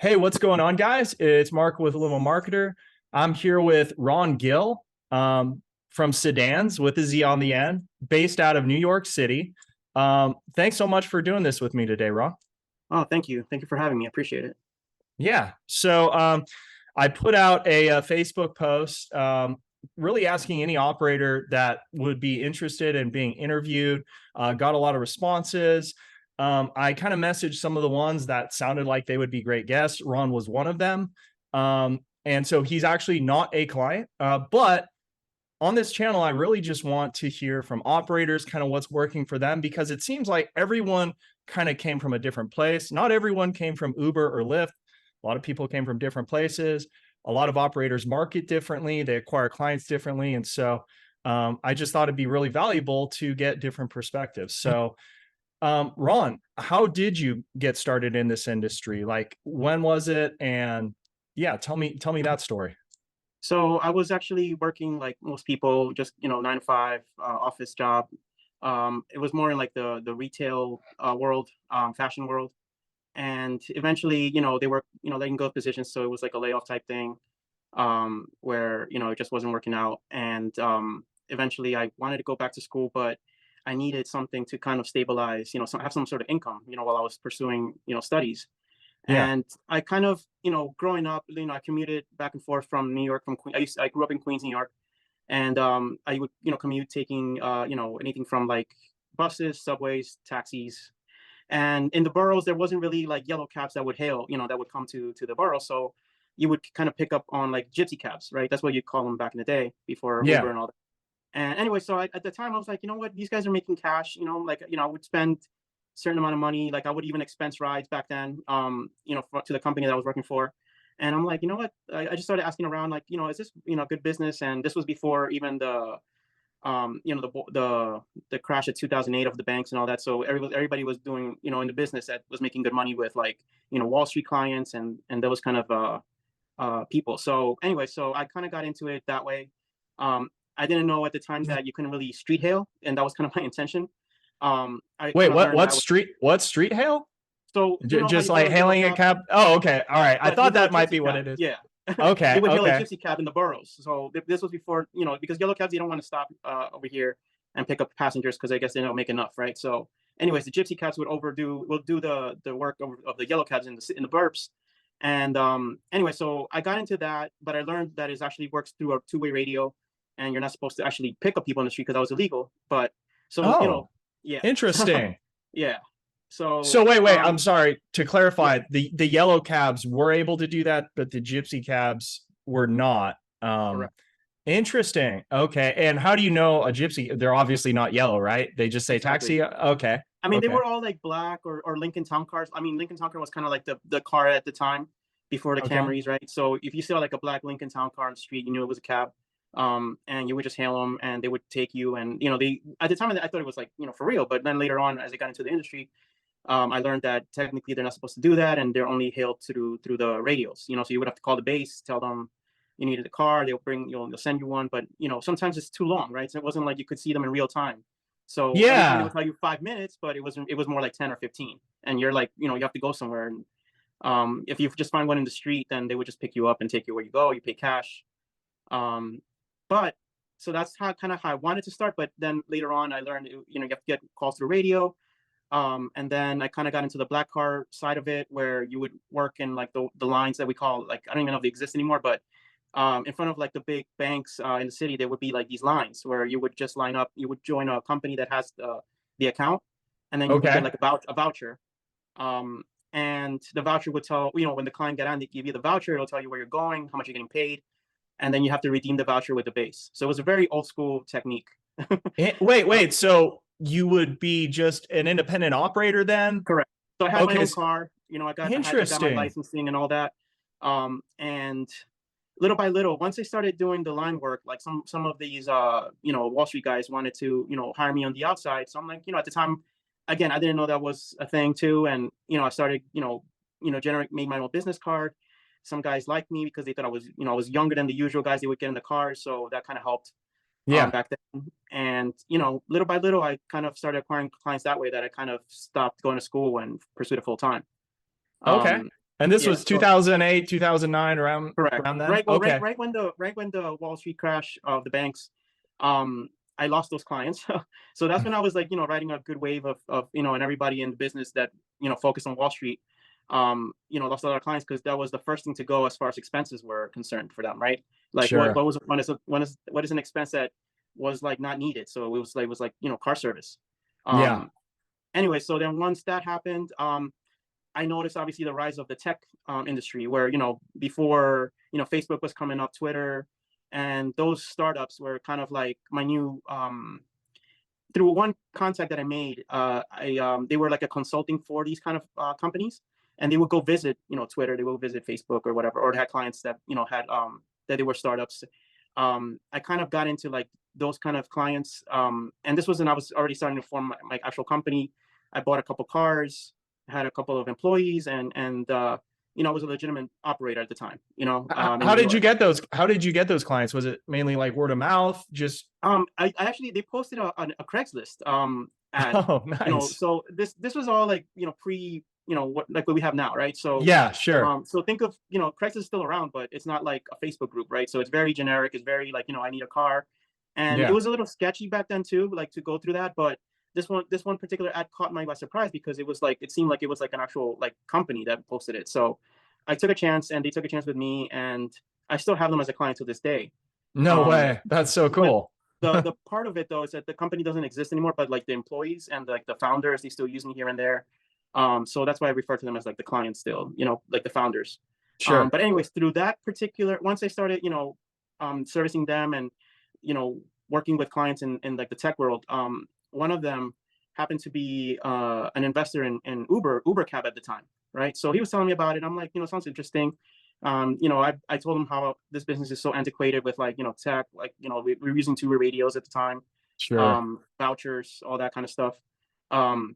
Hey, what's going on, guys? It's Mark with Limo Marketer. I'm here with Ron Gill from Sedanz with a Z on the end, based out of New York City. Thanks so much for doing this with me today, Ron. Oh, thank you. Thank you for having me. I appreciate it. Yeah. So I put out a Facebook post really asking any operator that would be interested in being interviewed. Got a lot of responses. I kind of messaged some of the ones that sounded like they would be great guests. Ron was one of them. And so he's actually not a client, but on this channel, I really just want to hear from operators kind of what's working for them, because it seems like everyone kind of came from a different place. Not everyone came from Uber or Lyft. A lot of people came from different places. A lot of operators market differently. They acquire clients differently. And so I just thought it'd be really valuable to get different perspectives. So Ron, how did you get started in this industry? Like, when was it? And yeah, tell me that story. So I was actually working like most people, just 9 to 5 office job. It was more in like the retail world, fashion world, and eventually, they were letting go of positions, so it was like a layoff type thing, where it just wasn't working out, and eventually I wanted to go back to school, but I needed something to kind of stabilize, have some sort of income, while I was pursuing studies. Yeah. And I kind of, growing up, I commuted back and forth from New York, from Queens. I grew up in Queens, New York, and I would, commute taking, anything from like buses, subways, taxis, and in the boroughs there wasn't really like yellow cabs that would hail, that would come to the borough. So you would kind of pick up on like gypsy cabs, right? That's what you call them back in the day before Uber Yeah. and all that. And anyway, so at the time I was like, what, these guys are making cash, like, I would spend certain amount of money. Like I would even expense rides back then, to the company that I was working for. And I'm like, what? I just started asking around, like, is this, good business? And this was before even the crash of 2008 of the banks and all that. So everybody was doing, in the business that was making good money with like, Wall Street clients and those kind of people. So anyway, so I kind of got into it that way. I didn't know at the time that you couldn't really street hail, and that was kind of my intention. I Wait, kind of learned what that. street hail? So how Just you like hail a yellow hailing a cab, cab? Oh, okay. All right. I but you thought hail a that might gypsy be what cab. it is. Yeah. Okay. You would hail a Okay. gypsy cab in the boroughs. So this was before, because yellow cabs, you don't want to stop over here and pick up passengers because I guess they don't make enough, right? So anyways, the gypsy cabs will do the work of the yellow cabs in the burbs. And anyway, so I got into that, but I learned that it actually works through a two-way radio, and you're not supposed to actually pick up people in the street because that was illegal. But so, Oh, yeah. interesting. Yeah. So So wait, I'm sorry to yeah, clarify. The yellow cabs were able to do that, but the gypsy cabs were not. correct. Interesting. Okay. And how do you know a gypsy? They're obviously not yellow, right? They just say Exactly. taxi. Okay. I mean, they Okay. were all like black or Lincoln Town cars. I mean, Lincoln Town car was kind of like the car at the time before the Okay. Camrys, right? So if you saw like a black Lincoln Town car on the street, you knew it was a cab. And you would just hail them, and they would take you. And they at the time I thought it was like for real, but then later on, as I got into the industry, I learned that technically they're not supposed to do that, and they're only hailed through the radios. So you would have to call the base, tell them you needed a car. They'll send you one, but sometimes it's too long, right? So it wasn't like you could see them in real time. So every time they Yeah. would tell you 5 minutes, but it was more like 10 or 15, and you're like you have to go somewhere. And if you just find one in the street, then they would just pick you up and take you where you go. You pay cash. Um, but so that's how I wanted to start. But then later on, I learned you have to get calls through radio. And then I kind of got into the black car side of it, where you would work in like the lines that we call, like, I don't even know if they exist anymore, but in front of like the big banks in the city, there would be like these lines where you would just line up. You would join a company that has the account, and then you would get Okay. like a voucher. Um, and the voucher would tell, when the client get on, they give you the voucher. It'll tell you where you're going, how much you're getting paid, and then you have to redeem the voucher with the base. So it was a very old school technique. uh, Wait. So you would be just an independent operator then? Correct. So I had my Okay. own car. I got my Interesting. licensing and all that. And little by little, once I started doing the line work, like some of these Wall Street guys wanted to hire me on the outside. So I'm like, at the time, again, I didn't know that was a thing too. And I started made my own business card. Some guys liked me because they thought I was younger than the usual guys they would get in the car. So that kind of helped Yeah. back then. And little by little, I kind of started acquiring clients that way, that I kind of stopped going to school and pursued it full time. Okay. Um, And this Yeah. was So 2008, 2009, correct. around then. Right. Well, Okay. right when the Wall Street crash of the banks, I lost those clients. So that's when I was like, riding a good wave of and everybody in the business that focused on Wall Street, lost a lot of clients because that was the first thing to go as far as expenses were concerned for them, right? Like Sure. what is an expense that was like not needed? So it was like car service. Yeah. Anyway, so then once that happened, I noticed obviously the rise of the tech industry, where before Facebook was coming up, Twitter, and those startups were kind of like my new. Through one contact that I made, they were like a consulting for these kind of companies, and they would go visit Twitter, they would visit Facebook or whatever, or they had clients that had that they were startups. I kind of got into like those kind of clients, and this was when I was already starting to form my actual company. I bought a couple cars, had a couple of employees, and I was a legitimate operator at the time. In How New did you York. get those? How did you get those clients? Was it mainly like word of mouth? Just I actually they posted a Craigslist ad. oh, nice. So this was all like pre what we have now, right? So Yeah, sure. so think of Craigslist is still around, but it's not like a Facebook group, right? So it's very generic. It's very like I need a car, and it Yeah. was a little sketchy back then too, like to go through that. But this one particular ad caught me by surprise because it seemed like it was like an actual like company that posted it. So I took a chance, and they took a chance with me, and I still have them as a client to this day. No Um, way. That's so but cool. the part of it though is that the company doesn't exist anymore, but like the employees and like the founders, they still use me here and there. So that's why I refer to them as like the clients still, like the founders. Sure. But anyways, through that particular, once I started, servicing them and working with clients in like the tech world, one of them happened to be an investor in Uber cab at the time, right? So he was telling me about it. I'm like, sounds interesting. I told him how this business is so antiquated with like tech, like we were using two-way radios at the time, Sure. vouchers, all that kind of stuff. um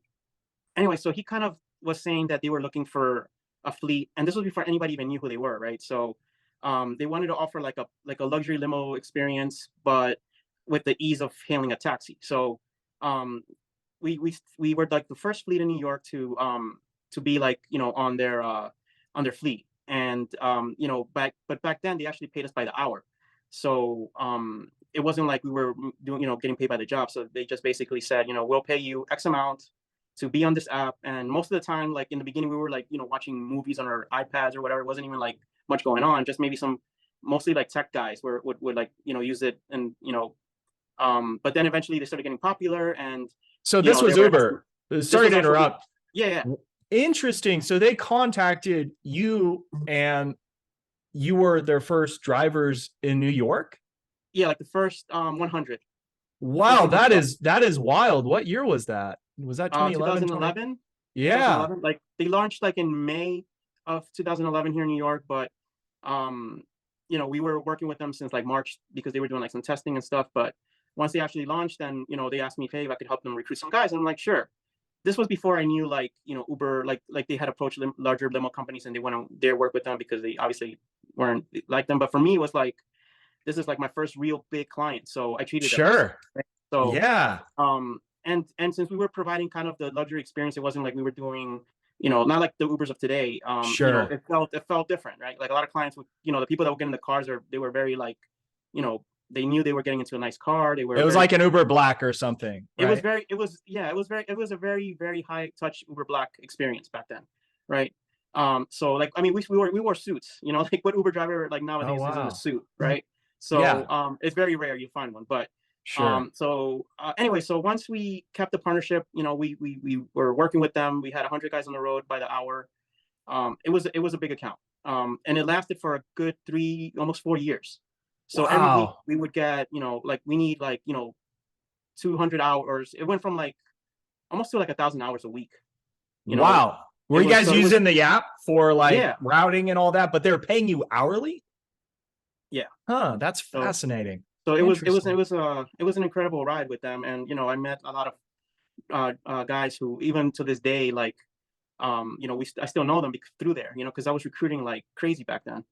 Anyway, so he kind of was saying that they were looking for a fleet, and this was before anybody even knew who they were, right? So they wanted to offer like a luxury limo experience, but with the ease of hailing a taxi. So we were like the first fleet in New York to be like on their fleet. And back then they actually paid us by the hour. So it wasn't like we were doing getting paid by the job. So they just basically said, we'll pay you X amount to be on this app. And most of the time, like in the beginning, we were like watching movies on our iPads or whatever. It wasn't even like much going on. Just maybe some mostly like tech guys would like use it. And but then eventually they started getting popular, and So this was Uber. Sorry to interrupt. Yeah. Interesting. So they contacted you and you were their first drivers in New York? Yeah, like the first 100. Wow, that is wild. What year was that? Was that 2011, 2011. Yeah. 2011. Like they launched like in May of 2011 here in New York, but we were working with them since like March because they were doing like some testing and stuff. But once they actually launched, then they asked me if, hey, if I could help them recruit some guys. And I'm like, sure. This was before I knew like Uber, like they had approached larger limo companies and they went on their work with them because they obviously weren't like them. But for me, it was like this is like my first real big client, so I treated them. Sure. Right? So yeah. And since we were providing kind of the luxury experience, it wasn't like we were doing not like the Ubers of today. Sure. It felt different, right? Like a lot of clients would the people that were getting the cars they were very like they knew they were getting into a nice car. It was like an Uber Black or something. Right? It was a very, very high touch Uber Black experience back then. Right. So like, I mean, we wore suits, like what Uber driver like nowadays is in a suit. Right. So, it's very rare you find one, but, sure. Anyway, so once we kept the partnership, we were working with them. We had 100 guys on the road by the hour. It was a big account. And it lasted for a good almost 4 years. So every week we would get, like we need like, 200 hours. It went from like almost to like 1,000 hours a week. Wow. Were you guys using the app for like routing and all that, but they're paying you hourly? Yeah. Huh. That's fascinating. So it was an incredible ride with them. And, I met a lot of guys who even to this day, like, I still know them through there, because I was recruiting like crazy back then.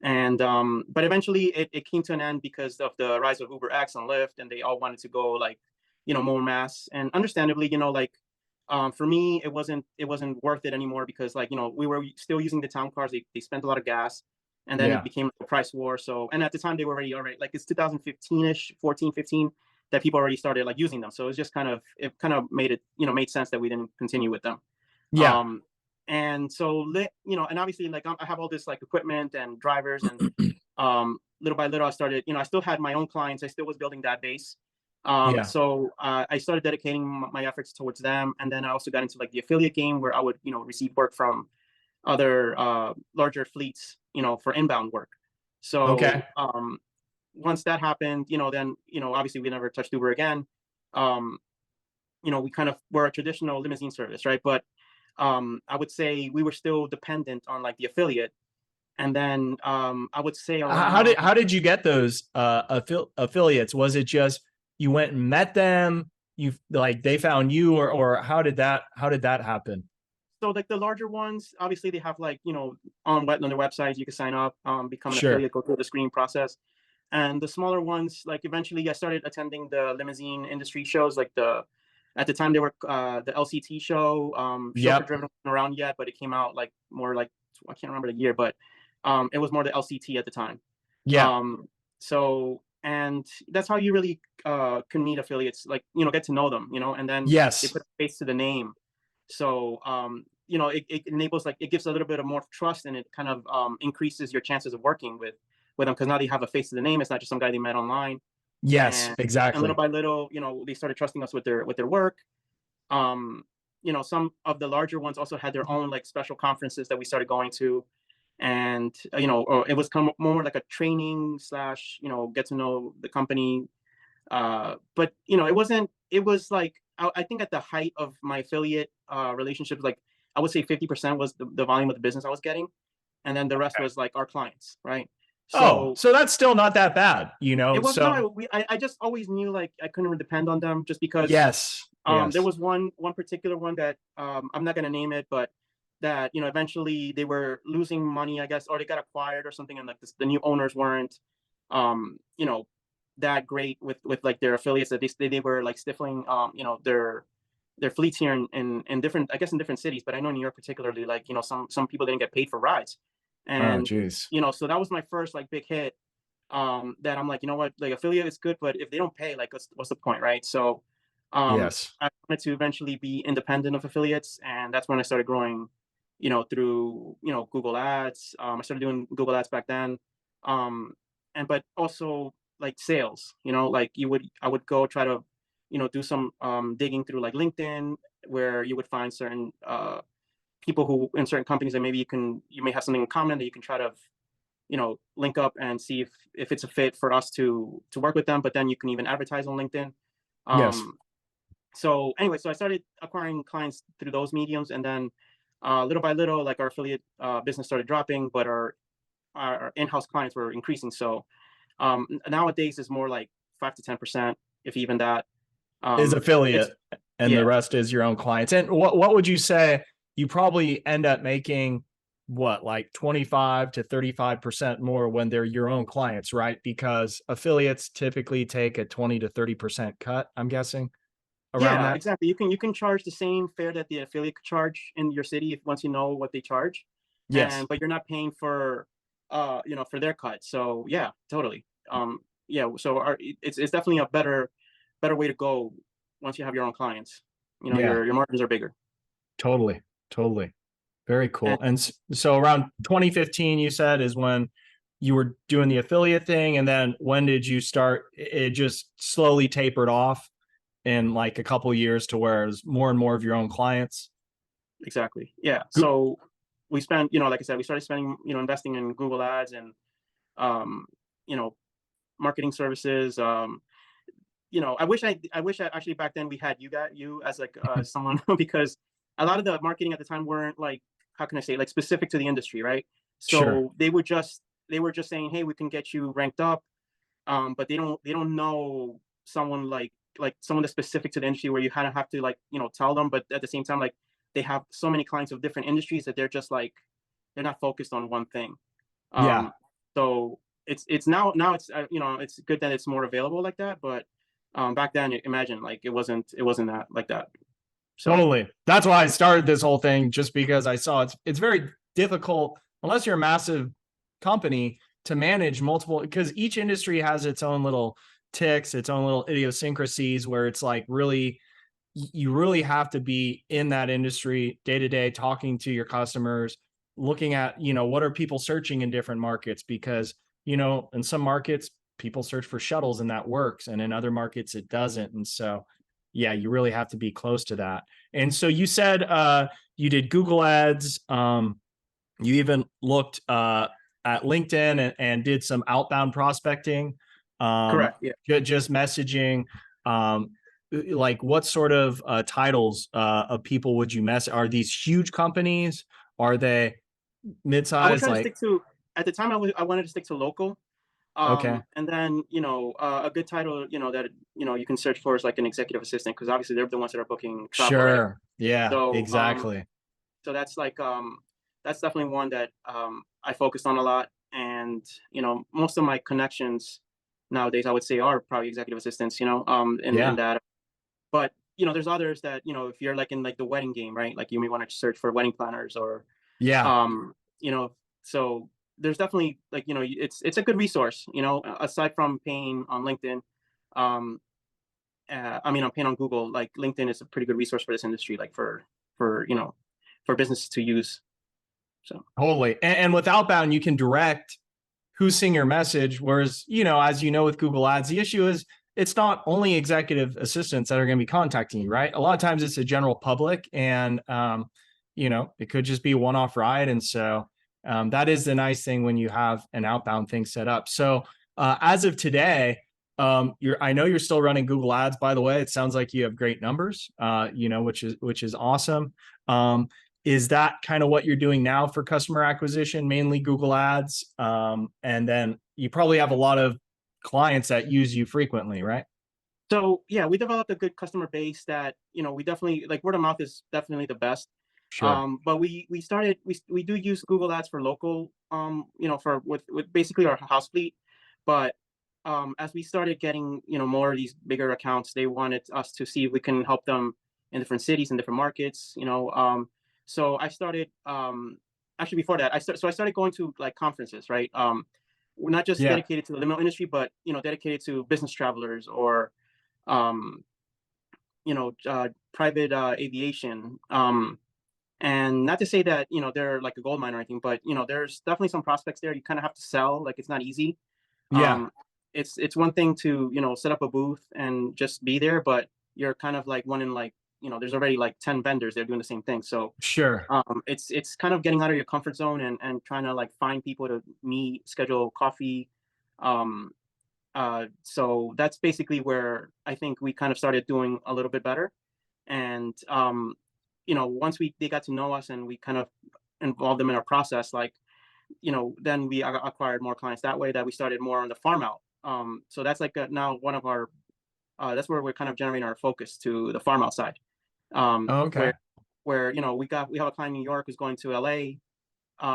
And but eventually it came to an end because of the rise of Uber X and Lyft, and they all wanted to go like more mass. And understandably, like For me, it wasn't worth it anymore because like, we were still using the town cars. They spent a lot of gas, and then it Yeah. became a price war. So, and at the time they were already like it's 2015ish, 14, 15 that people already started like using them. So it was just it kind of made it, made sense that we didn't continue with them. Yeah. Um, and so and obviously like I have all this like equipment and drivers, and little by little I started, I still had my own clients. I still was building that base. Yeah. So I started dedicating my efforts towards them, and then I also got into like the affiliate game where I would, receive work from other larger fleets, for inbound work. Okay. So once that happened, then obviously we never touched Uber again. Um, we kind of were a traditional limousine service, right? But I would say we were still dependent on like the affiliate. And then I would say around How did you get those affiliates? Was it just you went and met them? You like they found you, or how did that happen? so like the larger ones, obviously they have like, on their websites you can sign up, become an Sure. affiliate, go through the screening process. And the smaller ones, like eventually I started attending the limousine industry shows, like at the time they were the LCT show, Chauffeur Yep. Driven wasn't around yet, but it came out like more like, I can't remember the year, but it was more the LCT at the time. Yeah. So, and that's how you really can meet affiliates, like, get to know them, and then they Yes. put a face to the name. So, it enables, like, it gives a little bit of more trust, and it kind of increases your chances of working with them, because now they have a face to the name. It's not just some guy they met online. Yes. And little Exactly. by little, they started trusting us with their work. Um, some of the larger ones also had their own like special conferences that we started going to, and or it was more like a training slash, get to know the company. But it wasn't. It was like I think at the height of my affiliate relationships, like I would say 50% was the volume of the business I was getting, and then the rest was like our clients, right? Oh, So so that's still not that bad, it was So no. I just always knew like I couldn't depend on them, just because yes. there Yes. was one particular one that I'm not gonna name it, but that eventually they were losing money, I guess, or they got acquired or something, and like the new owners weren't um, you know that great with like their affiliates, that they were like stifling their fleets here in different, I guess, in different cities, but I know New York particularly, like some people didn't get paid for rides, Oh, and geez. so that was my first like big hit, that I'm like, what, like affiliate is good, but if they don't pay, like what's the point, right? So Yes. I wanted to eventually be independent of affiliates, and that's when I started growing, through Google Ads. I started doing Google Ads back then, um, and but also like sales. Like I would go try to, do some digging through like LinkedIn, where you would find certain people who in certain companies that maybe you may have something in common, that you can try to link up and see if it's a fit for us to work with them. But then you can even advertise on LinkedIn. Yes. So anyway, so I started acquiring clients through those mediums, and then little by little, like our affiliate business started dropping, but our in-house clients were increasing. So nowadays it's more like 5 to 10%, if even that. Is It's affiliate, and the Yeah, rest is your own clients. And what would you say you probably end up making, what, like 25 to 35% more when they're your own clients, right? Because affiliates typically take a 20 to 30% cut, I'm guessing, around yeah, that. exactly. You can charge the same fare that the affiliate could charge in your city, if once you know what they charge, Yes. but you're not paying for for their cut. So yeah, totally. Yeah, so it's definitely a better way to go once you have your own clients. Yeah, Your margins are bigger. totally. Totally. Very And cool. And so around 2015, you said, is when you were doing the affiliate thing. And then when did you start? It just slowly tapered off in like a couple of years to where it's more and more of your own clients. exactly. Yeah. So we spent, like I said, we started spending, investing in Google Ads and um, you know, marketing services. I wish I actually back then we had you as like someone because a lot of the marketing at the time weren't like, how can I say, like specific to the industry, right? Sure. So they were just saying, hey, we can get you ranked up, but they don't know someone like someone that's specific to the industry, where you kind of have to like tell them, but at the same time, like they have so many clients of different industries that they're just like they're not focused on one thing. Yeah. Um, so it's now it's it's good that it's more available like that, but back then, imagine, like it wasn't that like that. So Totally. That's why I started this whole thing, just because I saw it's very difficult unless you're a massive company to manage multiple, because each industry has its own little ticks, its own little idiosyncrasies where it's like really, you really have to be in that industry day to day, talking to your customers, looking at, what are people searching in different markets, because, in some markets, people search for shuttles and that works. And in other markets, it doesn't. And so, yeah, you really have to be close to that. And so you said you did Google ads. You even looked at LinkedIn and did some outbound prospecting, correct. Yeah. just messaging. Like what sort of titles of people would you mess? Are these huge companies? Are they I would mid-sized? try to Like, stick to, at the time I wanted to stick to local. okay, And then, a good title, that, you can search for is like an executive assistant, because obviously they're the ones that are booking travel, right? sure. Yeah, So, exactly. so that's like, that's definitely one that, I focused on a lot. And, most of my connections nowadays, I would say, are probably executive assistants, in Yeah, that. But, there's others that, if you're like in like the wedding game, right? Like you may want to search for wedding planners or, yeah, you know, so there's definitely like, it's a good resource, aside from paying on LinkedIn. Um, I mean, I'm paying on Google. Like LinkedIn is a pretty good resource for this industry, like for for businesses to use. So totally. And with outbound, you can direct who's seeing your message. Whereas, as you know, with Google Ads, the issue is it's not only executive assistants that are going to be contacting you, right? A lot of times it's a general public, and it could just be a one-off ride. And so that is the nice thing when you have an outbound thing set up. So as of today, I know you're still running Google Ads. By the way, it sounds like you have great numbers, which is awesome. Is that kind of what you're doing now for customer acquisition, mainly Google Ads? And then you probably have a lot of clients that use you frequently, right? so yeah, we developed a good customer base that, we definitely like, word of mouth is definitely the best. Sure. But we started, we do use Google Ads for local, for with basically our house fleet. But as we started getting, more of these bigger accounts, they wanted us to see if we can help them in different cities and different markets. So I started, actually before that, I started going to like conferences, right? We're not just Yeah. dedicated to the limo industry, but dedicated to business travelers or um, private aviation. And not to say that they're like a gold mine or anything, but there's definitely some prospects there. You kind of have to sell. Like it's not easy. Yeah. It's one thing to set up a booth and just be there, but you're kind of like one in like there's already like 10 vendors. They're doing the same thing. So Sure. it's kind of getting out of your comfort zone and trying to like find people to meet, schedule coffee. Um, so that's basically where I think we kind of started doing a little bit better. And once they got to know us and we kind of involved them in our process, like then we acquired more clients that way. That we started more on the farm out. So that's like now one of our that's where we're kind of generating our focus to the farm outside. Oh, Where okay. we have a client in New York who's going to LA.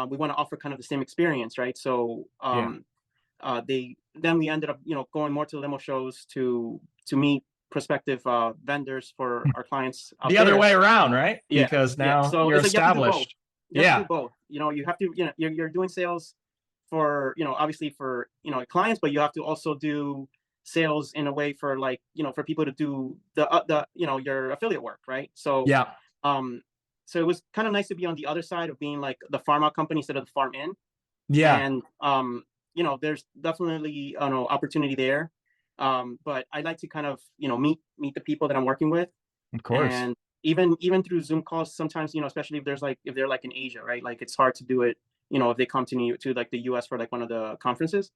We want to offer kind of the same experience, right? So Yeah. they then we ended up going more to limo shows to meet prospective vendors for our clients out The other there. way around, right? Yeah, Because yeah. now So you're it's like you have to do both. established. You have to do Yeah. both. You have to, you're doing sales for, obviously for, clients, but you have to also do sales in a way for like, for people to do the, your affiliate work, right? So, Yeah. um, so it was kind of nice to be on the other side of being like the farm out company instead of the farm in. Yeah. And, there's definitely, opportunity there. But I like to kind of, meet the people that I'm working with, Of course. and even through Zoom calls sometimes, especially if they're like in Asia, right? Like it's hard to do it, if they come to like the US for like one of the conferences.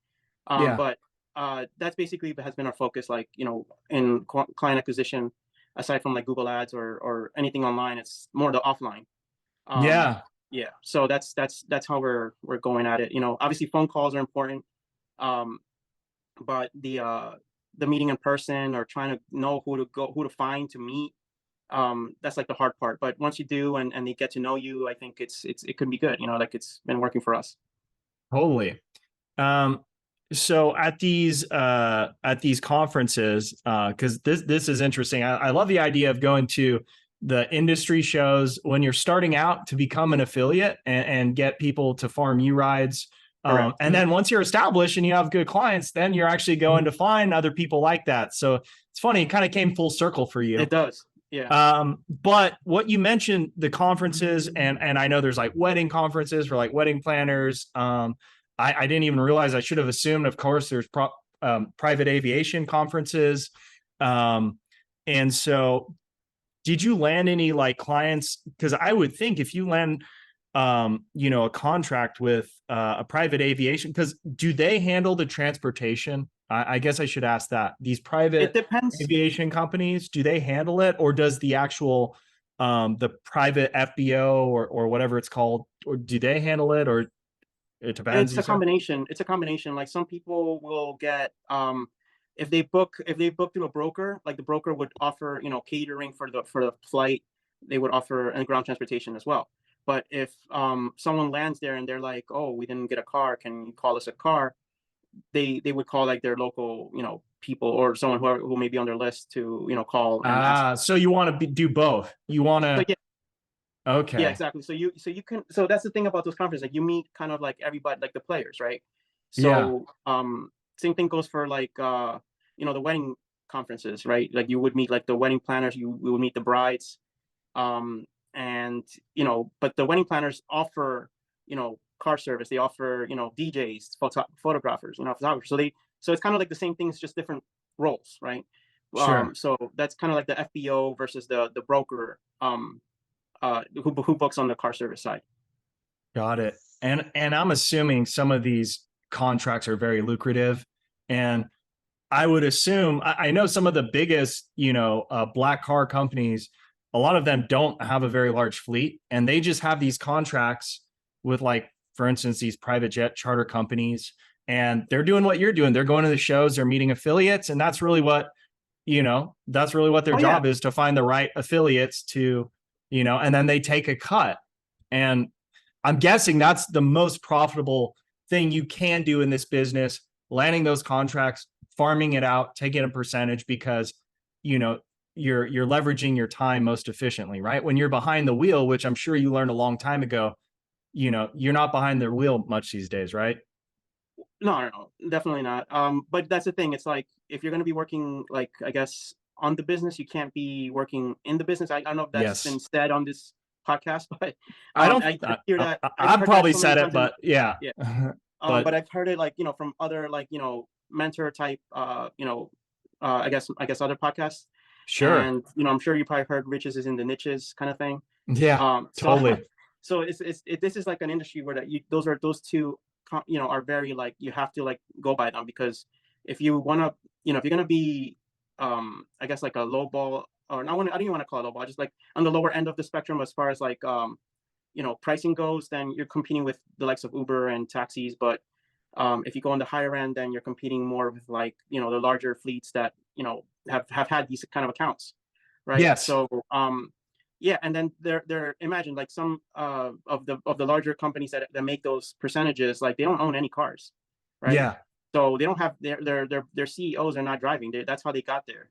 Yeah. But that's basically has been our focus, like in client acquisition, aside from like Google Ads or anything online. It's more the offline. um Yeah. yeah, so that's how we're going at it. Obviously phone calls are important, um but the meeting in person or trying to know who to find to meet, that's like the hard part. But once you do and they get to know you, I think it could be good. Like it's been working for us. Totally. Um, so at these conferences, because this is interesting. I love the idea of going to the industry shows when you're starting out to become an affiliate and get people to farm you rides. Correct. And then once you're established and you have good clients, then you're actually going to find other people like that. So it's funny, it kind of came full circle for you. It does. Yeah. But what you mentioned, the conferences, and I know there's like wedding conferences for like wedding planners. I didn't even realize, I should have assumed, of course, there's private aviation conferences. And so did you land any like clients? Because I would think if you land a contract with a private aviation, because do they handle the transportation? I guess I should ask that. These private It depends. aviation companies, do they handle it, or does the actual the private FBO or whatever it's called, or do they handle it, or it depends? It's a combination. It's a combination. Like some people will get if they book through a broker, like the broker would offer, catering for the flight. They would offer and ground transportation as well. But if someone lands there and they're like, oh, we didn't get a car, can you call us a car? They would call like their local, people or someone who may be on their list to, call and ask. So you want to do both. You want to. Yeah. Okay. Yeah, exactly. So you can, so that's the thing about those conferences. Like you meet kind of like everybody, like the players, right? So same thing goes for like the wedding conferences, right? Like you would meet like the wedding planners, you would meet the brides. And but the wedding planners offer car service, they offer DJs, photographers, photographers. So it's kind of like the same thing, it's just different roles, right? Sure. So that's kind of like the FBO versus the broker who books on the car service side. Got it. And I'm assuming some of these contracts are very lucrative, and I would assume, I know some of the biggest black car companies, a lot of them don't have a very large fleet, and they just have these contracts with, like, for instance, these private jet charter companies, and they're doing what you're doing. They're going to the shows, they're meeting affiliates, and that's really what their job is, to find the right affiliates to, and then they take a cut. And I'm guessing that's the most profitable thing you can do in this business, landing those contracts, farming it out, taking a percentage, because, you're leveraging your time most efficiently, right? When you're behind the wheel, which I'm sure you learned a long time ago, you're not behind the wheel much these days, right? No, definitely not. But that's the thing. It's like, if you're going to be working, like, I guess, on the business, you can't be working in the business. I don't know if that's been said on this podcast, but I don't. I hear that. I've probably said it, but yeah. But I've heard it, like, from other, like, mentor type, I guess other podcasts. Sure. And I'm sure you probably heard riches is in the niches kind of thing. Yeah. Totally. So this is like an industry where those two are very, like, you have to, like, go by them, because if you want to, if you're going to be I guess like a low ball, or I don't even want to call it low ball, just like on the lower end of the spectrum as far as like pricing goes, then you're competing with the likes of Uber and taxis. But if you go on the higher end, then you're competing more with, like, the larger fleets that have had these kind of accounts, right? Yes. So and then they're imagine, like, some of the larger companies that make those percentages, like, they don't own any cars, right? Yeah. So they don't have their CEOs are not driving. That's how they got there.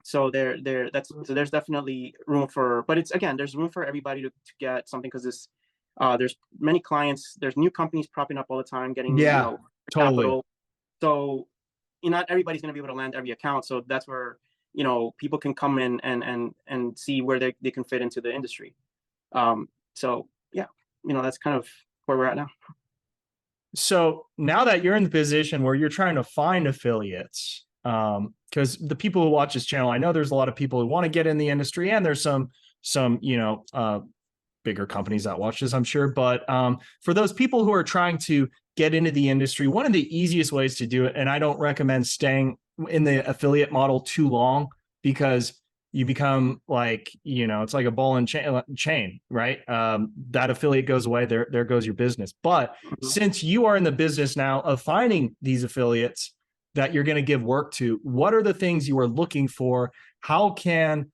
So there's definitely room for, but there's room for everybody to get something, because there's many clients, there's new companies popping up all the time, getting totally capital. So not everybody's going to be able to land every account. So that's where people can come in and see where they can fit into the industry. So yeah, that's kind of where we're at now. So now that you're in the position where you're trying to find affiliates, because the people who watch this channel, I know there's a lot of people who want to get in the industry, and there's some bigger companies that watch this, I'm sure. But for those people who are trying to get into the industry, one of the easiest ways to do it, and I don't recommend staying in the affiliate model too long, because you become like, it's like a ball and chain, right? That affiliate goes away, there goes your business. But since you are in the business now of finding these affiliates that you're going to give work to, what are the things you are looking for? How can,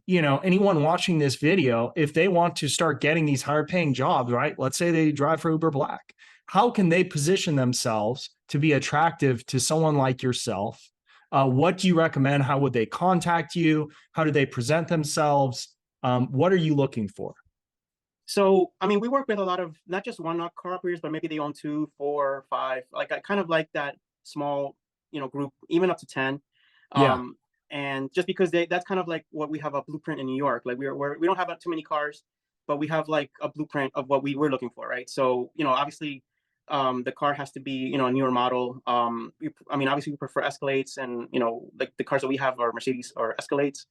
anyone watching this video, if they want to start getting these higher paying jobs, right? Let's say they drive for Uber Black. How can they position themselves to be attractive to someone like yourself? What do you recommend? How would they contact you? How do they present themselves? What are you looking for? So, I mean, we work with a lot of not just one car operators, but maybe they own 2, 4, 5. Like I kind of like that small, group, even up to 10. Yeah. And just because that's kind of like what we have a blueprint in New York. Like we don't have too many cars, but we have like a blueprint of what we were looking for, right? So, obviously, the car has to be, a newer model. Obviously we prefer Escalades, and like the cars that we have are Mercedes or Escalades,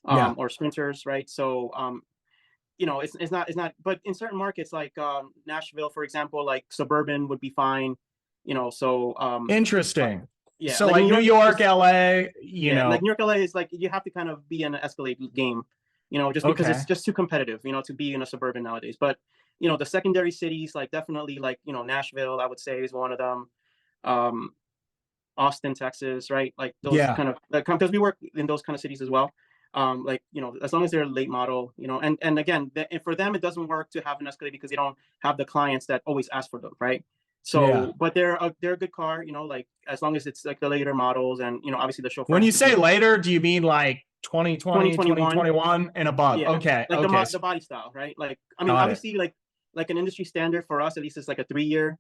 Yeah. or Sprinters, right? So, it's not, but in certain markets like Nashville, for example, like suburban would be fine. So Interesting. yeah, So like New like New York is York, just, LA, yeah, like New York, LA is like you have to kind of be in an Escalade game, just because okay. it's just too competitive, to be in a suburban nowadays. But the secondary cities, like definitely like Nashville, I would say is one of them. Um, Austin, Texas, right? Like those Yeah. kind of, because we work in those kind of cities as well. Like as long as they're late model, and again, for them it doesn't work to have an Escalade because they don't have the clients that always ask for them, right? Yeah. So, but they're a good car, like as long as it's like the later models, and obviously the chauffeur When has you to be say later, do you mean like 2020, 2021, 2021 and above? yeah, Okay. like Okay. the body style, right? Like I mean, Got it. obviously like an industry standard for us at least is like a 3 year.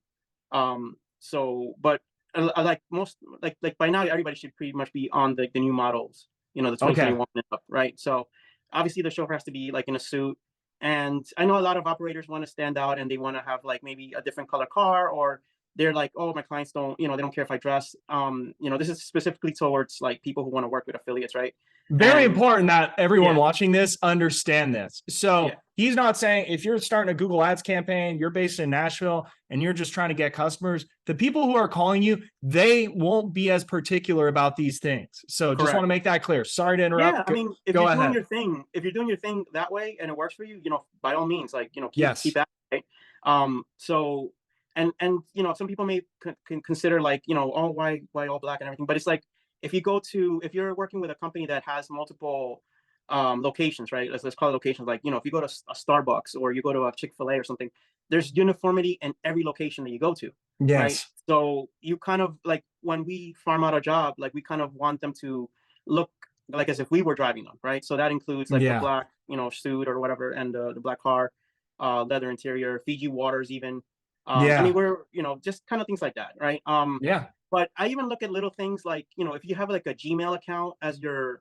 So, but like most, like by now everybody should pretty much be on the new models, the Okay. 2021 and up, right? So obviously the chauffeur has to be like in a suit, and I know a lot of operators want to stand out and they want to have like maybe a different color car, or they're like, oh, my clients don't, they don't care if I dress. This is specifically towards like people who want to work with affiliates, right? Very And important that everyone yeah, watching this understand this. So yeah, he's not saying if you're starting a Google Ads campaign, you're based in Nashville and you're just trying to get customers, the people who are calling you, they won't be as particular about these things. So just want to correct. make that clear. Sorry to Yeah, interrupt. I mean, Go ahead. if you're doing your thing that way and it works for you, by all means, like, keep Yes. at it, right? So, and some people may consider like, oh, why all black and everything, but it's like if you're working with a company that has multiple locations, right? Let's call it locations. Like, if you go to a Starbucks or you go to a Chick-fil-A or something, there's uniformity in every location that you go to, right? Yes. So you kind of like when we farm out a job, like we kind of want them to look like as if we were driving them, right? So that includes like the Yeah. black, suit or whatever, and the black car, leather interior, Fiji waters, even. I mean, Yeah. we're just kind of things like that, right? Yeah. But I even look at little things like if you have like a Gmail account as your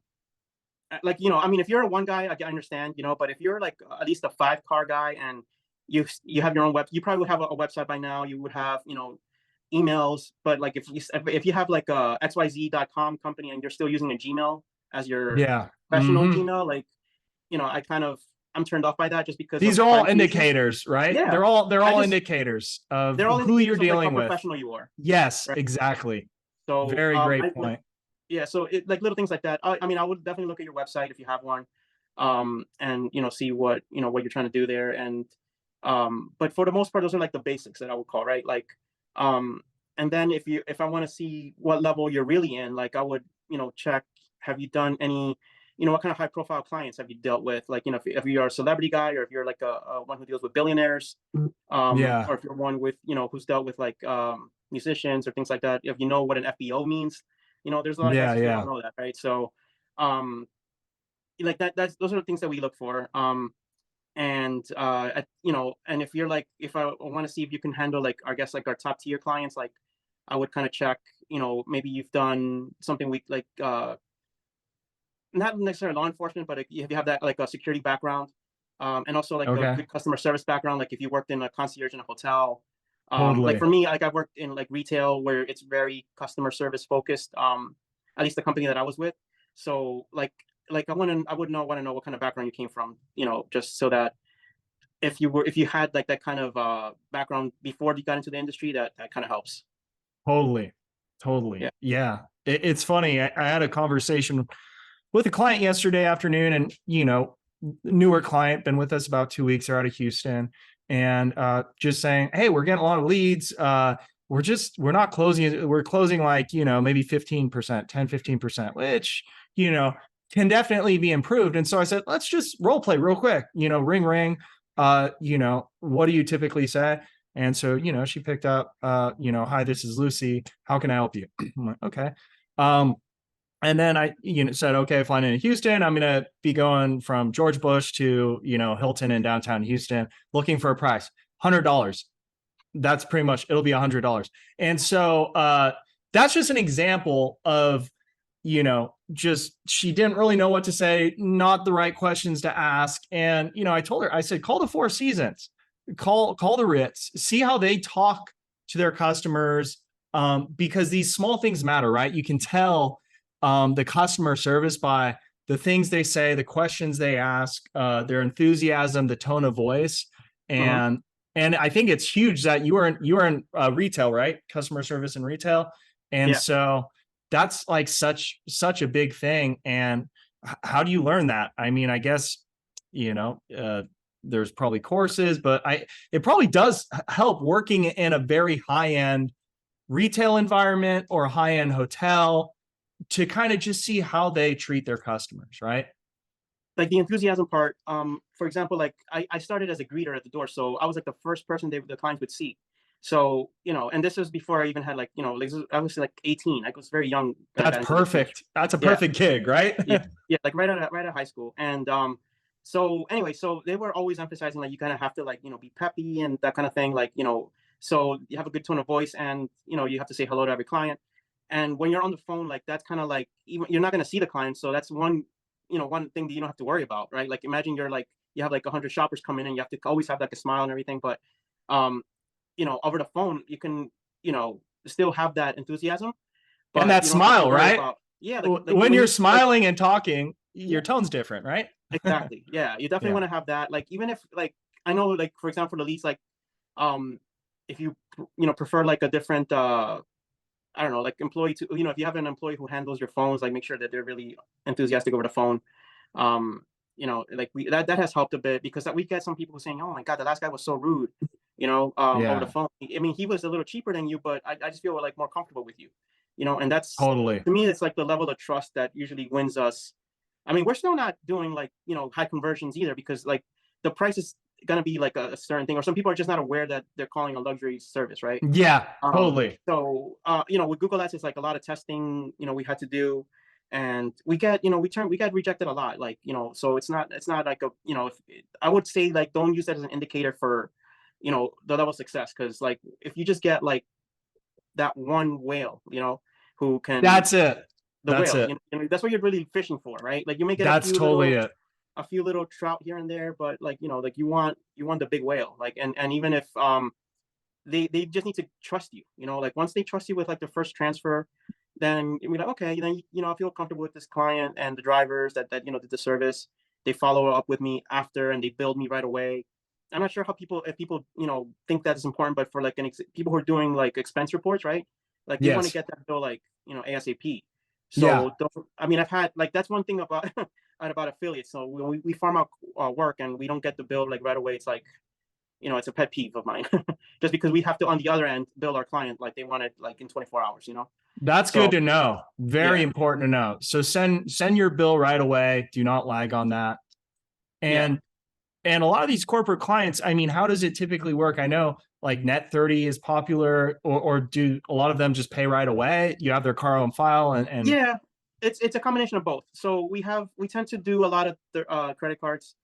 like I mean, if you're a one guy, I understand, but if you're like at least a 5 car guy and you have your own web, you probably would have a website by now. You would have emails, but like if you have like a xyz.com company and you're still using a Gmail as your Yeah. professional Mm-hmm. Gmail, like I'm turned off by that just because These of are all privacy issues. indicators, right? Yeah, They're I all just indicators of they're all who you're indicators of like how dealing with. professional you are, Yes, right? exactly. So Very great I like point. yeah, so like little things like that. I mean, I would definitely look at your website if you have one, and see what what you're trying to do there, and but for the most part, those are like the basics that I would call, right? Like, and then if I want to see what level you're really in, like I would check, have you done any, what kind of high profile clients have you dealt with? Like, if you're a celebrity guy, or if you're like a one who deals with billionaires, Yeah. or if you're one with who's dealt with like musicians or things like that. If you know what an FBO means, there's a lot of guys Yeah. who still Yeah. don't know that, right? So, like those are the things that we look for. And and if you're like, if I want to see if you can handle like, I guess like our top tier clients, like I would kind of check, maybe you've done something like not necessarily law enforcement, but if you have that like a security background, and also like a Okay. good customer service background, like if you worked in a concierge in a hotel, like Totally. for me, like I worked in like retail where it's very customer service focused, at least the company that I was with. So like I want to know what kind of background you came from, just so that if you had like that kind of background before you got into the industry, that kind of helps. Totally. Yeah. Totally. Yeah. It's funny. I had a conversation with a client yesterday afternoon, and newer client, been with us about 2 weeks. They're out of Houston, and just saying, hey, we're getting a lot of leads. We're not closing. We're closing like maybe 15%, 10, 15%, which can definitely be improved. And so I said, let's just role play real quick. Ring ring. What do you typically say? And so she picked up. Hi, this is Lucy. How can I help you? I'm like, okay. And then I, said, okay, flying into Houston, I'm going to be going from George Bush to, Hilton in downtown Houston, looking for a price, $100. That's pretty much, it'll be $100. And so that's just an example of, just she didn't really know what to say, not the right questions to ask. And, I told her, I said, call the Four Seasons, call the Ritz, see how they talk to their customers, because these small things matter, right? You can tell the customer service by the things they say, the questions they ask, their enthusiasm, the tone of voice. Mhm. And I think it's huge that you are in retail, right? Customer service and retail. And Yeah. so that's like such a big thing. And how do you learn that? I mean, I guess, there's probably courses, but it probably does help working in a very high end retail environment or a high end hotel to kind of just see how they treat their customers, right? Like the enthusiasm part, for example, like I started as a greeter at the door, so I was like the first person the clients would see. So, and this was before I even had like, like, I was like 18. I was very young when I That's got into this industry. perfect. That's a Yeah, perfect gig, right? yeah, yeah, like right out of high school. And so anyway, so they were always emphasizing like you kind of have to like, be peppy and that kind of thing. Like, so you have a good tone of voice, and you have to say hello to every client. And when you're on the phone, like that's kind of like, even you're not going to see the client, so that's one thing that you don't have to worry about, right? Like imagine you're like, you have like 100 shoppers come in, and you have to always have like a smile and everything. But um over the phone you can, still have that enthusiasm, And but that you don't have to smile, worry right? about, yeah, like When when you're you like, smiling and talking, yeah, your tone's different, right? exactly, yeah, you definitely Yeah. want to have that. Like even if like, I know like for example the leads, like um if you prefer like a different I don't know, like employee to, if you have an employee who handles your phones, like make sure that they're really enthusiastic over the phone. Um, like that has helped a bit, because we get some people saying, "Oh my God, the last guy was so rude," over the Yeah. phone. I mean, he was a little cheaper than you, but I just feel like more comfortable with you, and that's, Totally. to me, it's like the level of trust that usually wins us. I mean, we're still not doing like, high conversions either, because like the price is gonna be like a certain thing, or some people are just not aware that they're calling a luxury service, right? Yeah, totally. So with Google Ads, it's like a lot of testing, we had to do, and we get, we got rejected a lot, like, so it's not like a, I would say like don't use that as an indicator for, the level of success, because like if you just get like that one whale, who can, That's it. the That's whale, it. that's what you're really fishing for, right? Like you may get That's totally it. a few little trout here and there, but like, like you want the big whale, like, and even if they just need to trust you, like once they trust you with like the first transfer, then we're like, okay, then I feel comfortable with this client and the drivers that did the service. They follow up with me after, and they build me right away. I'm not sure how people, if people think that is important, but for like people who are doing like expense reports, right? Like they want to Yes. get that bill like, ASAP. Yeah. So I mean, I've had like, that's one thing about about affiliates. So when we farm out work and we don't get the bill like right away, it's like, it's a pet peeve of mine. Just because we have to, on the other end, bill our client like they want it like in 24 hours. That's good So to know. Very yeah, important to know. So send your bill right away. Do not lag on that. yeah. And a lot of these corporate clients, I mean, how does it typically work? I know like Net 30 is popular, or do a lot of them just pay right away? You have their car on file and Yeah, it's a combination of both. So we tend to do a lot of the credit cards,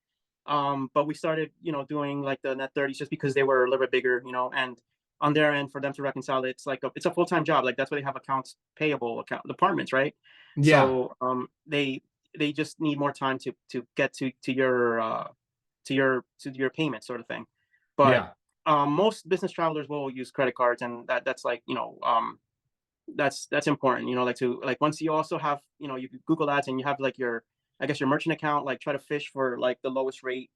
but we started doing like the Net 30s just because they were a little bit bigger, and on their end for them to reconcile it, it's like it's a full-time job. Like that's why they have accounts payable account departments, right? yeah, So they just need more time to get to your payment sort of thing. But yeah, most business travelers will use credit cards, and that's like, that's important, like to, like once you also have, you Google Ads and you have like your, I guess, your merchant account, like try to fish for like the lowest rate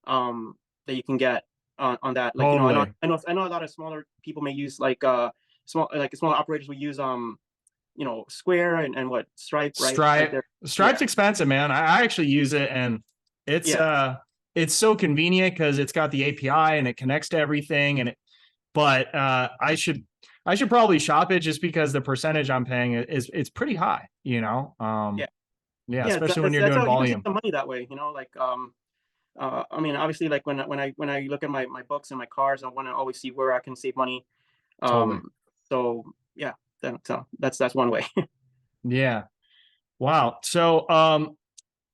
that you can get on that. Like, totally. I know a lot of smaller people may use like smaller operators will use Square and what, Stripe, right? Like they're, Stripe's yeah, expensive, man. I actually use it, and it's yeah, uh it's so convenient because it's got the API and it connects to everything. But I should probably shop it just because the percentage I'm paying is it's pretty high, yeah, yeah, yeah. especially when you're That's doing how you can save volume. some money that way, like I mean, obviously, like when I look at my books and my cars, I want to always see where I can save money. Totally. So yeah, so that's one way. Yeah. Wow. So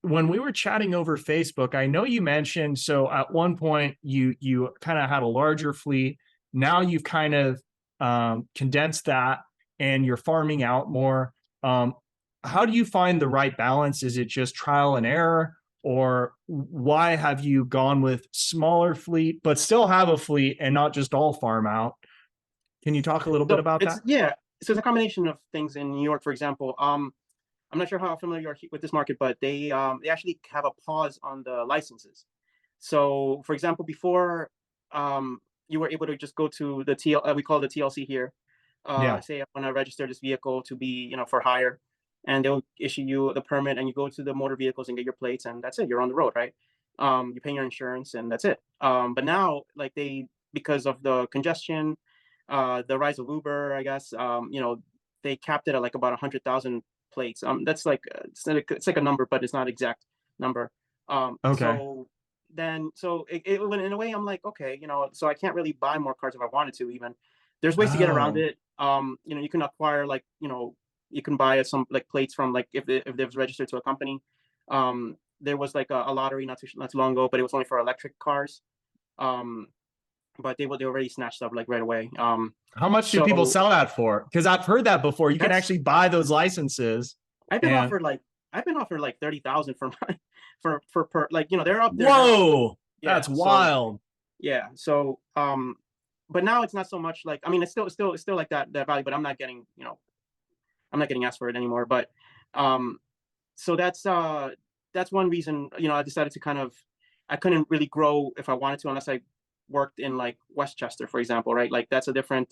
when we were chatting over Facebook, I know you mentioned, so at one point you kind of had a larger fleet. Now you've kind of condensed that and you're farming out more. Um, how do you find the right balance? Is it just trial and error, or why have you gone with smaller fleet but still have a fleet and not just all farm out? Can you talk a little bit So about that? it's yeah, so it's a combination of things in New York, for example. I'm not sure how familiar you are with this market, but they actually have a pause on the licenses. So, for example, before you were able to just go to the we call it the TLC here. Yeah. Say I want to register this vehicle to be, for hire, and they'll issue you the permit, and you go to the motor vehicles and get your plates, and that's it. You're on the road, right? You pay your insurance, and that's it. But now, like because of the congestion, the rise of Uber, I guess, they capped it at like about 100,000 plates. That's like it's like a number, but it's not exact number. Okay. So it in a way I'm like, okay, so I can't really buy more cars if I wanted to. Even there's ways to get around Oh, it. You can acquire like you can buy some like plates from like if they was registered to a company. There was like a lottery not too long ago, but it was only for electric cars. Um, but they already snatched up like right away. how much do people So sell that for? Because I've heard that before. You can that's actually buy those licenses I've been and offered like I've been offered like 30,000 for my for per like they're up there now. whoa, Yeah. that's So wild. yeah. So but now it's not so much like I mean it's still like that value, but I'm not getting asked for it anymore. But um so that's one reason I decided to I couldn't really grow if I wanted to unless I worked in like Westchester, for example, right? Like that's a different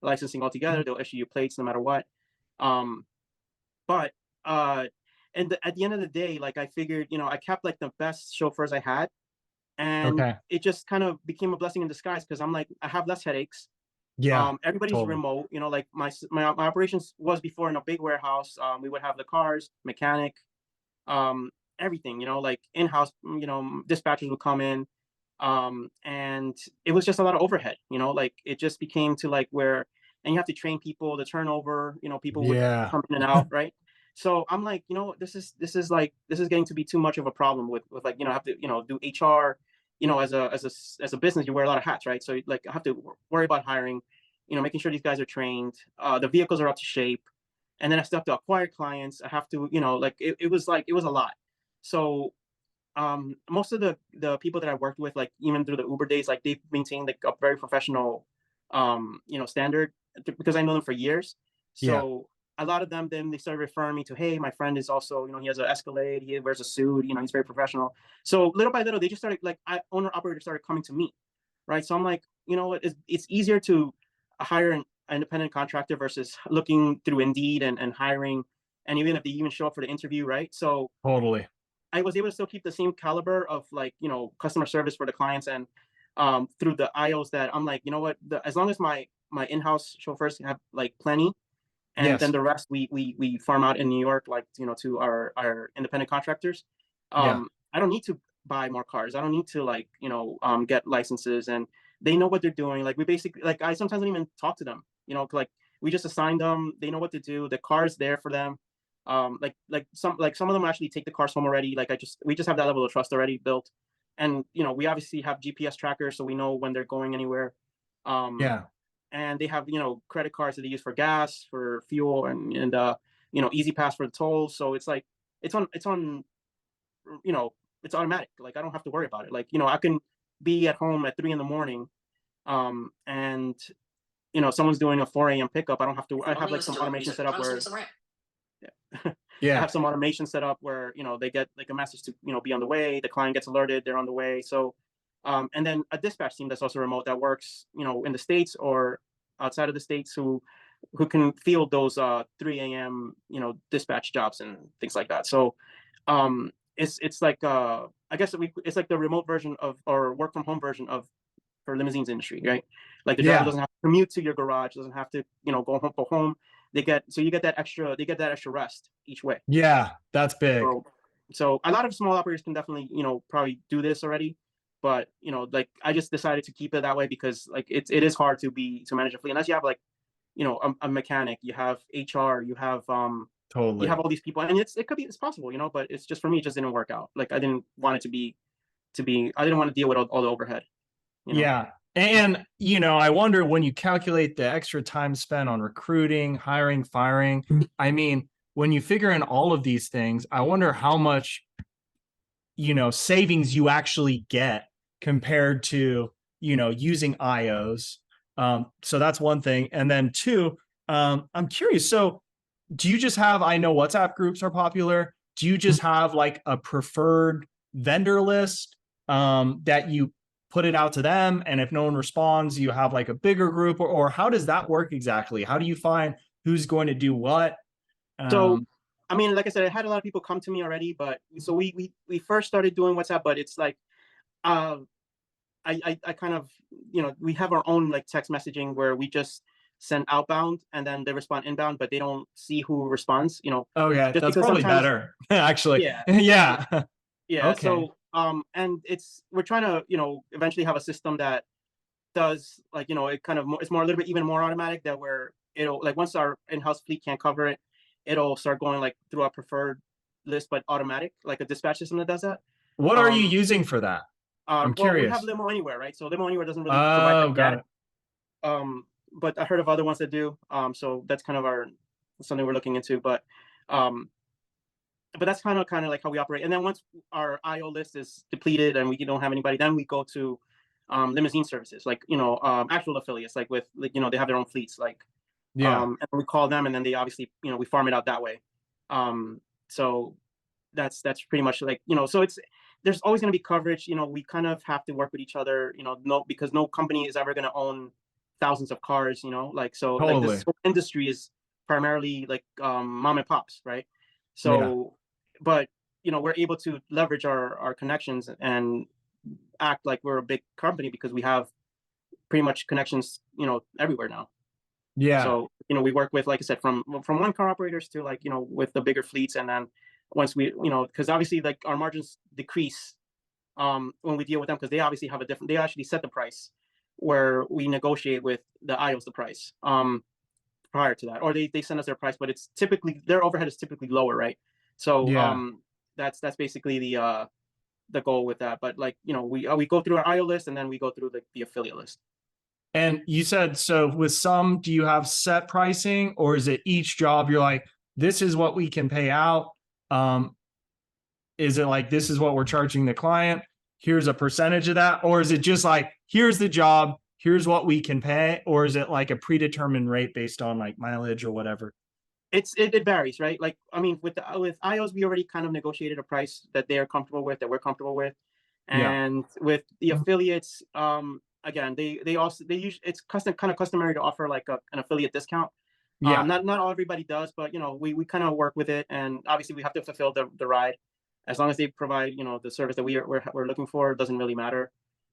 licensing altogether. They'll issue you plates no matter what. Um but uh at the end of the day, like I figured, I kept like the best chauffeurs I had, and Okay. it just kind of became a blessing in disguise because I'm like I have less headaches. Yeah, Everybody's totally. remote, like my operations was before in a big warehouse. We would have the cars, mechanic, um everything, like in-house, dispatchers would come in, and it was just a lot of overhead, like it just became to like where, and you have to train people, the turnover, people would Yeah. come in and out, right? So I'm like, this is getting to be too much of a problem with like, I have to, do HR, as a business, you wear a lot of hats, right? So like I have to worry about hiring, making sure these guys are trained, the vehicles are up to shape, and then I still have to acquire clients. I have to, like it was like it was a lot. So most of the people that I worked with, like even through the Uber days, like they've maintained like a very professional standard because I know them for years. Yeah. So a lot of them then they started referring me to, hey, my friend is also, he has an Escalade, he wears a suit, he's very professional. So little by little they just started like owner operators started coming to me, right? So I'm like, it's easier to hire an independent contractor versus looking through Indeed and hiring, and even if they even show up for the interview, right? So Totally. I was able to still keep the same caliber of like, customer service for the clients, and through the aisles that I'm like, what, as long as my in-house chauffeurs have like plenty, and then Yes. the rest we farm out in New York, like, to our independent contractors. Yeah. I don't need to buy more cars. I don't need to like, get licenses, and they know what they're doing. Like we basically, like I sometimes don't even talk to them, like we just assign them, they know what to do. The car is there for them. Some of them actually take the cars home already. Like we just have that level of trust already built. And we obviously have GPS trackers, so we know when they're going anywhere. Um, Yeah. and they have credit cards that they use for gas, for fuel, and easy pass for the tolls. So it's like it's on you know it's automatic. Like I don't have to worry about it. Like I can be at home at 3 in the morning, and someone's doing a 4 a.m. pickup. I don't have to. I have like some automation set up where yeah. I Yeah. have some automation set up where they get like a message to be on the way. The client gets alerted, they're on the way. So and then a dispatch team that's also remote that works in the states or outside of the states, who can field those 3 a.m. dispatch jobs and things like that. So it's like I guess it's like the remote version of, or work from home version of, for limousines industry, right? Like the driver Yeah. doesn't have to commute to your garage, doesn't have to go home. You get that extra rest each way. Yeah. That's big. So a lot of small operators can definitely probably do this already, but like I just decided to keep it that way because like it is hard to manage a fleet unless you have like a mechanic, you have HR, you have You have Totally. all these people, and it's possible, but it's just, for me, it just didn't work out. Like, I didn't want it to be I didn't want to deal with all the overhead. Yeah. And, I wonder when you calculate the extra time spent on recruiting, hiring, firing, I mean, when you figure in all of these things, I wonder how much, savings you actually get compared to, using IOs. So that's one thing. And then two, I'm curious. So do you just have, I know WhatsApp groups are popular. Do you just have like a preferred vendor list that you put it out to them? And if no one responds, you have like a bigger group, or how does that work exactly? How do you find who's going to do what? So, Um, I mean, like I said, I had a lot of people come to me already, but so we first started doing WhatsApp, but it's like, uh, I kind of, we have our own like text messaging where we just send outbound and then they respond inbound, but they don't see who responds, okay, just that's because probably sometimes, better, actually. yeah, yeah, Yeah. yeah. Okay. So, and we're trying to, eventually have a system that does, like, it kind of it's more a little bit even more automatic, that where it'll, like, once our in-house fleet can't cover it, it'll start going like through our preferred list, but automatic, like a dispatch system that does that. What are you Um, using for that? I'm well, we have curious. Limo Anywhere, right? So Limo Anywhere doesn't really provide Oh, that got yet. it. But I heard of other ones that do. So that's kind of something we're looking into. Um, but that's kind of like how we operate. And then once our IO list is depleted and we don't have anybody, then we go to limousine services, like, actual affiliates, like with, like, they have their own fleets, like, Yeah. and we call them, and then they obviously, we farm it out that way. So that's pretty much, like, so there's always going to be coverage. We kind of have to work with each other, no, because no company is ever going to own thousands of cars, like, so, like, this Totally. whole industry is primarily like, mom and pops, right? Yeah. So, but, we're able to leverage our connections and act like we're a big company because we have pretty much connections, everywhere now. Yeah. So, we work with, like I said, from one car operators to, like, with the bigger fleets. And then once we, because obviously, like, our margins decrease when we deal with them, because they obviously have they actually set the price, where we negotiate with the IOs the price prior to that, or they send us their price, but it's typically, their overhead is typically lower, right? So, Yeah. that's basically the goal with that. But, like, we go through our IO list, and then we go through the affiliate list. And you said, so with some, do you have set pricing, or is it each job you're like, this is what we can pay out? Um, is it like, this is what we're charging the client? Here's a percentage of that. Or is it just like, here's the job, here's what we can pay? Or is it like a predetermined rate based on like mileage or whatever? It varies, right? Like, I mean, with IOs, we already kind of negotiated a price that they're comfortable with, that we're comfortable with. Yeah. And with the affiliates, again, they also, they use, it's kind of customary to offer like an affiliate discount. Yeah. Not all everybody does, but, we kind of work with it, and obviously we have to fulfill the ride. As long as they provide, the service that we're looking for, it doesn't really matter.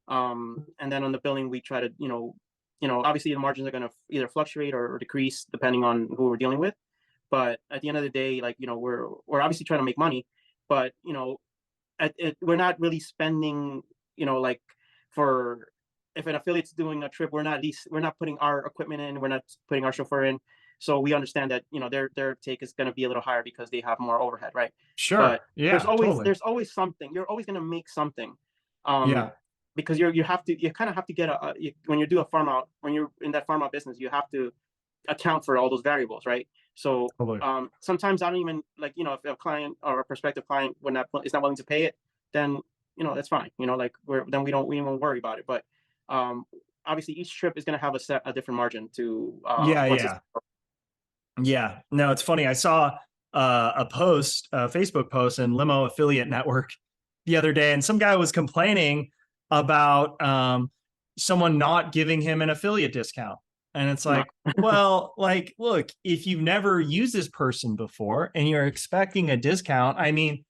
And then on the billing, we try to, obviously the margins are going to either fluctuate or decrease depending on who we're dealing with. But at the end of the day, like, we're obviously trying to make money, but, we're not really spending, like, for, if an affiliate's doing a trip, we're not putting our equipment in, we're not putting our chauffeur in. So we understand that, their take is going to be a little higher because they have more overhead, right? But Sure. there's Yeah. always Totally. there's always something. You're always going to make something. Um, Yeah. because you kind of have to get when you do a farm out, when you're in that farm out business, you have to account for all those variables, right? So, Totally. sometimes I don't even, like, if a client or a prospective client is not willing to pay it, then, that's fine. Like, we won't worry about it. But, obviously each trip is going to have a different margin to, Yeah. once it's. Yeah. Yeah. No, it's funny. I saw a post, a Facebook post in Limo Affiliate Network the other day, and some guy was complaining about someone not giving him an affiliate discount. And it's No. like, well, like, look, if you've never used this person before and you're expecting a discount, I mean,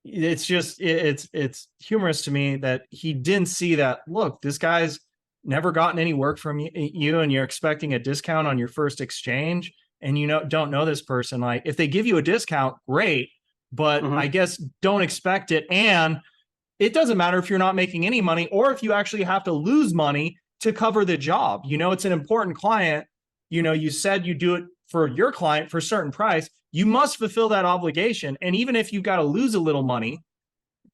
it's just it's humorous to me that he didn't see that. Look, this guy's never gotten any work from you, and you're expecting a discount on your first exchange, and don't know this person. Like, if they give you a discount, great, but Mhm. I guess don't expect it. And it doesn't matter if you're not making any money or if you actually have to lose money to cover the job. It's an important client. You said you do it for your client for a certain price, you must fulfill that obligation. And even if you've got to lose a little money,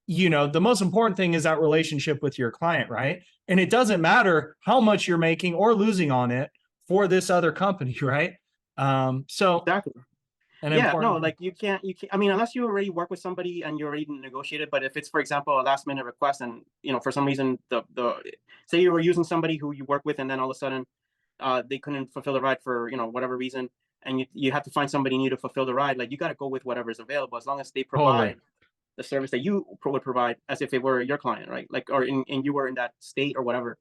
the most important thing is that relationship with your client, right? And it doesn't matter how much you're making or losing on it for this other company, right? So Exactly. an Yeah, no, important, like I mean, unless you already work with somebody and you already negotiated, but if it's, for example, a last minute request and, for some reason, say you were using somebody who you work with and then all of a sudden, they couldn't fulfill the ride for, whatever reason, and you have to find somebody new to fulfill the ride, like you got to go with whatever is available as long as they totally. provide the service that you would provide as if it were your client, right? Like, or and you were in that state or whatever.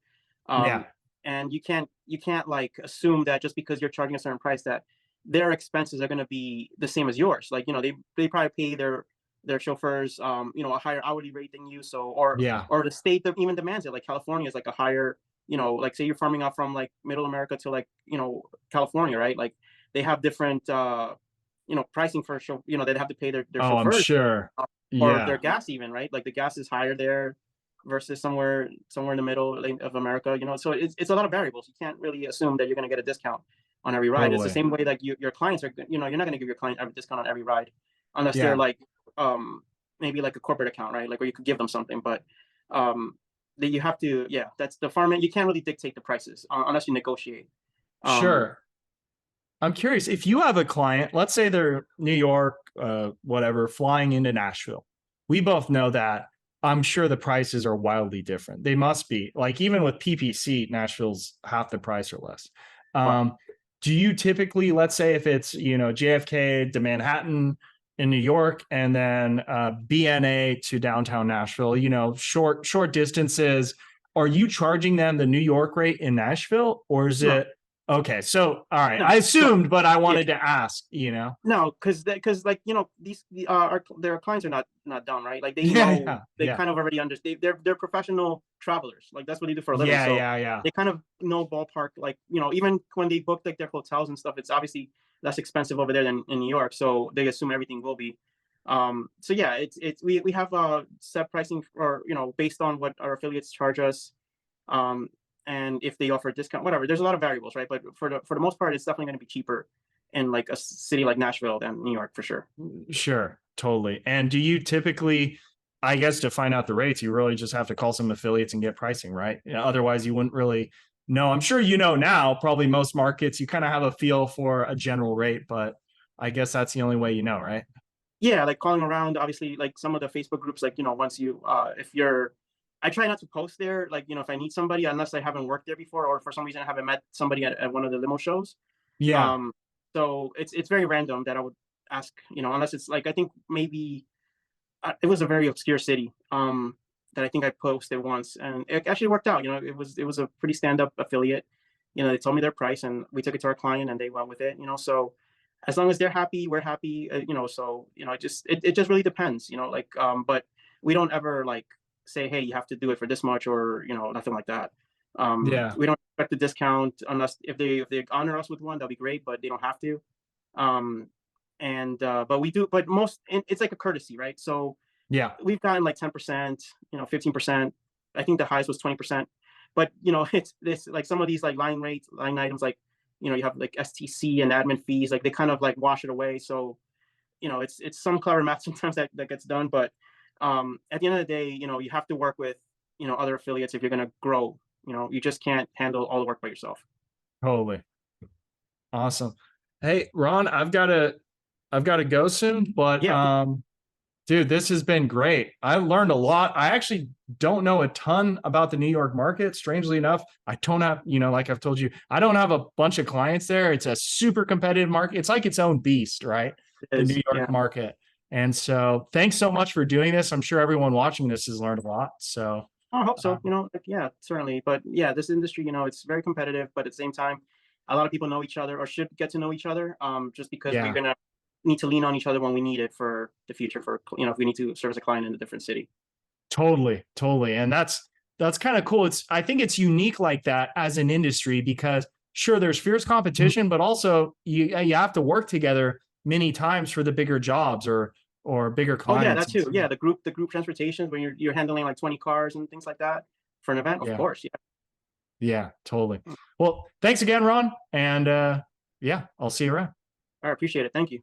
Yeah. And you can't like assume that just because you're charging a certain price that their expenses are going to be the same as yours. Like, they probably pay their chauffeurs, a higher hourly rate than you. So, Yeah. or the state that even demands it. Like California is like a higher, like say you're farming out from like middle America to like, California, right? Like they have different, pricing for show, they'd have to pay their Oh, I'm chauffeurs, sure. or their Yeah. gas even, right? Like the gas is higher there versus somewhere in the middle of America, so it's a lot of variables. You can't really assume that you're going to get a discount on every ride. It's the Totally. same way like your clients are, you're not going to give your client every discount on every ride unless they're Yeah. like, maybe like a corporate account, right? Like where you could give them something, but that you have to, yeah, that's the farm. You can't really dictate the prices unless you negotiate. um Sure. I'm curious if you have a client, let's say they're New York, whatever, flying into Nashville. We both know that. I'm sure the prices are wildly different. They must be, like, even with PPC, Nashville's half the price or less. wow. Do you typically, let's say if it's, JFK to Manhattan in New York and then BNA to downtown Nashville, short distances, are you charging them the New York rate in Nashville, or is No, it okay? So, all right, no, I no. assumed, but I Yeah. wanted to ask. No, because like, these their clients are not dumb, right? Like they Yeah, know, yeah, they yeah, kind of already understand. They're professional travelers. Like that's what they do for a living. yeah, So yeah, yeah. they kind of know ballpark. Like, even when they book like their hotels and stuff, it's obviously less expensive over there than in New York. So they assume everything will be. So yeah, we have set pricing, or based on what our affiliates charge us. Um, and if they offer a discount, whatever. There's a lot of variables, right? But for the most part, it's definitely going to be cheaper in like a city like Nashville than New York for sure. Sure, totally. And do you typically, I guess, to find out the rates, you really just have to call some affiliates and get pricing, right? Otherwise, you wouldn't really know. I'm sure now, probably most markets, you kind of have a feel for a general rate, but I guess that's the only way right? Yeah, like calling around, obviously, like some of the Facebook groups, like, once you, if you're, I try not to post there, like, if I need somebody, unless I haven't worked there before, or for some reason I haven't met somebody at one of the limo shows. Yeah, Um, so it's very random that I would ask, unless it's like, I think maybe it was a very obscure city, that I think I posted once, and it actually worked out. It was a pretty stand up affiliate. They told me their price, and we took it to our client, and they went with it. So as long as they're happy, we're happy. So it just really depends. Like, but we don't ever like say, hey, you have to do it for this much, or nothing like that. yeah, We don't expect a discount unless if they honor us with one, that'll be great, but they don't have to. Um, and but we do, but it's like a courtesy, right? So yeah, we've gotten like 10%, 15%. I think the highest was 20%. But it's this, like some of these like line items, like you have like STC and admin fees, like they kind of like wash it away. So it's some clever math sometimes that gets done. But at the end of the day, you have to work with other affiliates if you're going to grow. You just can't handle all the work by yourself. totally. Awesome. Hey, Ron, I've got to go soon, but Yeah, dude, this has been great. I learned a lot. I actually don't know a ton about the New York market. Strangely enough, I don't have, like I've told you, I don't have a bunch of clients there. It's a super competitive market. It's like its own beast, right? it The is. New Yeah. York market. And so thanks so much for doing this. I'm sure everyone watching this has learned a lot. So, I hope so. um, Like, yeah, certainly. But yeah, this industry, it's very competitive, but at the same time, a lot of people know each other or should get to know each other. Just because we're yeah, gonna need to lean on each other when we need it for the future. For if we need to service a client in a different city. totally, totally. And that's kind of cool. I think it's unique like that as an industry because sure, there's fierce competition, but also you have to work together many times for the bigger jobs or bigger Oh yeah, clients. that too. Yeah, the group transportations when you're handling like 20 cars and things like that for an event. Of Yeah, course, yeah. yeah, totally. Well, thanks again, Ron. And yeah, I'll see you around. I appreciate it. Thank you.